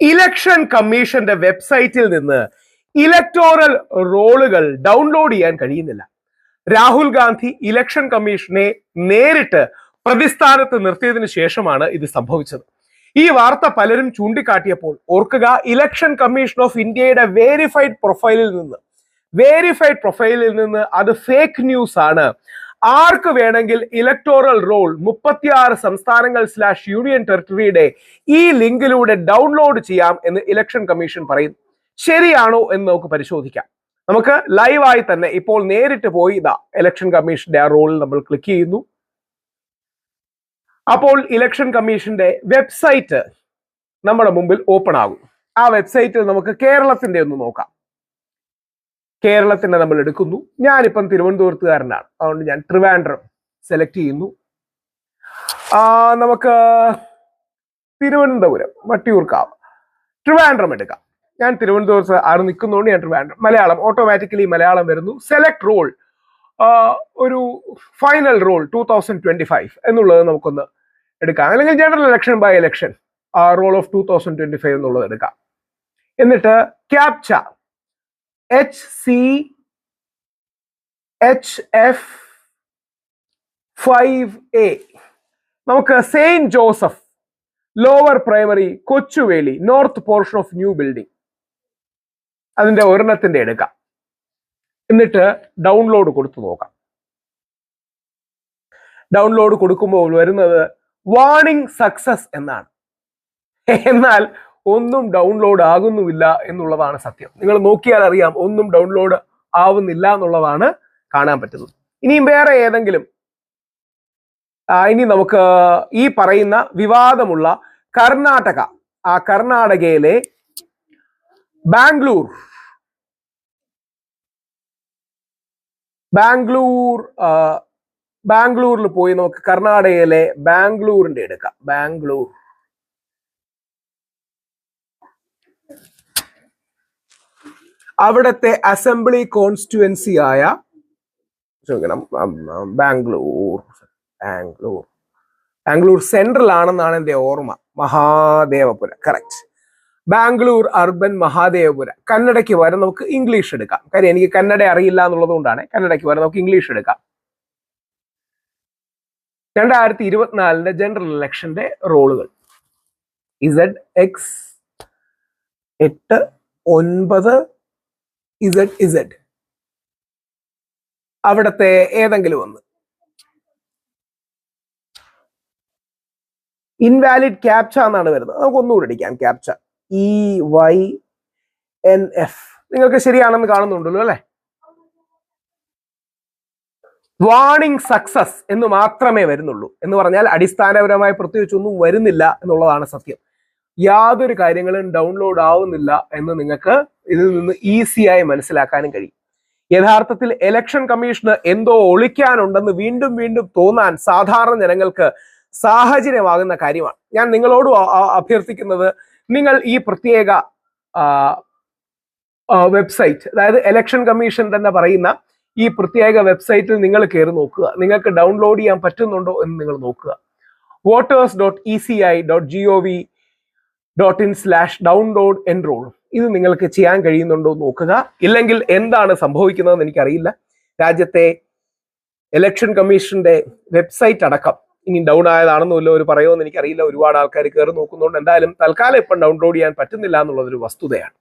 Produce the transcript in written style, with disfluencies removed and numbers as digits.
Election കമ്മീഷന്റെ വെബ്സൈറ്റിൽ നിന്ന് ഇലക്ടോറൽ റോളുകൾ ഡൗൺലോഡ് ചെയ്യാൻ കഴിയുന്നില്ല. രാഹുൽ ഗാന്ധി ഇലക്ഷൻ കമ്മീഷനെ നേരിട്ട് പ്രതിസ്ഥാനത്ത് നിർത്തിയതിനു ശേഷമാണ് ഇത് സംഭവിച്ചത്. ഈ വാർത്ത പലരും ചൂണ്ടിക്കാട്ടിയപ്പോൾ ഓർക്കുക, ഇലക്ഷൻ കമ്മീഷൻ ഓഫ് ഇന്ത്യയുടെ വേരിഫൈഡ് പ്രൊഫൈലിൽ നിന്ന് അത് ഫേക്ക് ന്യൂസ് ആണ്. ആർക്ക് വേണമെങ്കിൽ ഇലക്ടോറൽ റോൾ 36 സംസ്ഥാനങ്ങൾ /യൂണിയൻ ടെറിട്ടറിയുടെ ഈ ലിങ്കിലൂടെ ഡൗൺലോഡ് ചെയ്യാം എന്ന് ഇലക്ഷൻ കമ്മീഷൻ പറയുന്നു. ശരിയാണോ എന്ന് നമുക്ക് പരിശോധിക്കാം. നമുക്ക് ലൈവായി തന്നെ ഇപ്പോൾ നേരിട്ട് പോയി ഇലക്ഷൻ കമ്മീഷന്റെ ആ റോളിൽ നമ്മൾ ക്ലിക്ക് ചെയ്യുന്നു. അപ്പോൾ ഇലക്ഷൻ കമ്മീഷന്റെ വെബ്സൈറ്റ് നമ്മുടെ മുമ്പിൽ ഓപ്പൺ ആകും. ആ വെബ്സൈറ്റിൽ നമുക്ക് കേരളത്തിന്റെ ഒന്ന് നോക്കാം. കേരളത്തിന്റെ നമ്മൾ എടുക്കുന്നു. ഞാനിപ്പം തിരുവനന്തപുരത്തുകാരനാണ്, അതുകൊണ്ട് ഞാൻ ട്രിവാൻഡ്രം സെലക്ട് ചെയ്യുന്നു. നമുക്ക് തിരുവനന്തപുരം വട്ടിയൂർക്കാവ് ട്രിവാൻഡ്രം എടുക്കാം. ഞാൻ തിരുവനന്തപുരത്ത് ആറ് നിൽക്കുന്നതുകൊണ്ട് ഞാൻ ട്രിവാൻഡ്രം. മലയാളം ഓട്ടോമാറ്റിക്കലി മലയാളം വരുന്നു. സെലക്ട് റോൾ, ഒരു ഫൈനൽ റോൾ 2025 എന്നുള്ളത് നമുക്കൊന്ന് എടുക്കാം. അല്ലെങ്കിൽ general election bye election roll of 2025 എന്നുള്ളത് എടുക്കാം. എന്നിട്ട് ക്യാപ്ച HCHF5A, നമുക്ക് Saint Joseph lower primary Kochuveli north portion of new building, അതിന്റെ ഒരെണ്ണത്തിന്റെ എടുക്കാം. എന്നിട്ട് ഡൗൺലോഡ് കൊടുത്തു നോക്കാം. ഡൗൺലോഡ് കൊടുക്കുമ്പോൾ വരുന്നത് വാർണിംഗ് സക്സസ് എന്നാണ്. എന്നാൽ ഒന്നും ഡൗൺലോഡ് ആകുന്നുമില്ല എന്നുള്ളതാണ് സത്യം. നിങ്ങൾ നോക്കിയാൽ അറിയാം, ഒന്നും ഡൗൺലോഡ് ആവുന്നില്ല എന്നുള്ളതാണ് കാണാൻ പറ്റുന്നത്. ഇനിയും വേറെ ഏതെങ്കിലും, ഇനി നമുക്ക് ഈ പറയുന്ന വിവാദമുള്ള കർണാടക, ആ കർണാടകയിലെ ബാംഗ്ലൂരിൽ പോയി നമുക്ക് കർണാടകയിലെ ബാംഗ്ലൂരിന്റെ എടുക്കാം. ബാംഗ്ലൂർ, അവിടുത്തെ അസംബ്ലി കോൺസ്റ്റിറ്റ്യുവൻസി ആയ ബാംഗ്ലൂർ സെൻട്രൽ ആണെന്നാണ് എൻ്റെ ഓർമ്മ. മഹാദേവപുര, കറക്റ്റ്. ബാംഗ്ലൂർ അർബൻ മഹാദേവപുര. കന്നഡയ്ക്ക് വരെ നമുക്ക് ഇംഗ്ലീഷ് എടുക്കാം. കാര്യം എനിക്ക് കന്നഡ അറിയില്ല എന്നുള്ളത് കൊണ്ടാണ്. കന്നഡയ്ക്ക് വരെ നമുക്ക് ഇംഗ്ലീഷ് എടുക്കാം. 2024 ജനറൽ ഇലക്ഷന്റെ റോളുകൾ ZX8 9ZZ, അവിടത്തെ ഏതെങ്കിലും ഒന്ന്. ഇൻവാലിഡ് ക്യാപ്ച എന്നാണ് വരുന്നത്. നമുക്ക് ഒന്നുകൂടി അടിക്കാം. Captcha EYNF. നിങ്ങൾക്ക് ശരിയാണെന്ന് കാണുന്നുണ്ടല്ലോ അല്ലെ? വാർണിംഗ് സക്സസ് എന്ന് മാത്രമേ വരുന്നുള്ളൂ. എന്ന് പറഞ്ഞാൽ അടിസ്ഥാനപരമായി പ്രത്യേകിച്ചൊന്നും വരുന്നില്ല എന്നുള്ളതാണ് സത്യം. യാതൊരു കാര്യങ്ങളും ഡൗൺലോഡ് ആവുന്നില്ല എന്ന് നിങ്ങൾക്ക് ഇതിൽ നിന്ന് ഈസിയായി മനസ്സിലാക്കാനും കഴിയും. യഥാർത്ഥത്തിൽ ഇലക്ഷൻ കമ്മീഷന് എന്തോ ഒളിക്കാനുണ്ടെന്ന് വീണ്ടും വീണ്ടും തോന്നാൻ സാധാരണ ജനങ്ങൾക്ക് സാഹചര്യമാകുന്ന കാര്യമാണ്. ഞാൻ നിങ്ങളോട് അഭ്യർത്ഥിക്കുന്നത്, നിങ്ങൾ ഈ പ്രത്യേക വെബ്സൈറ്റ്, അതായത് ഇലക്ഷൻ കമ്മീഷൻ തന്നെ പറയുന്ന ഈ പ്രത്യേക വെബ്സൈറ്റിൽ നിങ്ങൾ കയറി നോക്കുക. നിങ്ങൾക്ക് ഡൗൺലോഡ് ചെയ്യാൻ പറ്റുന്നുണ്ടോ എന്ന് നിങ്ങൾ നോക്കുക. voters.eci.gov.in/download-enroll ഇത് നിങ്ങൾക്ക് ചെയ്യാൻ കഴിയുന്നുണ്ടോ നോക്കുക. ഇല്ലെങ്കിൽ എന്താണ് സംഭവിക്കുന്നതെന്ന് എനിക്കറിയില്ല. രാജ്യത്തെ ഇലക്ഷൻ കമ്മീഷന്റെ വെബ്സൈറ്റ് അടക്കം ഇനി ഡൗൺ ആയതാണെന്നോ ഒരു പറയുമെന്ന് എനിക്കറിയില്ല. ഒരുപാട് ആൾക്കാർ കയറി നോക്കുന്നുണ്ട്. എന്തായാലും തൽക്കാലം ഇപ്പം ഡൗൺലോഡ് ചെയ്യാൻ പറ്റുന്നില്ല എന്നുള്ളതൊരു വസ്തുതയാണ്.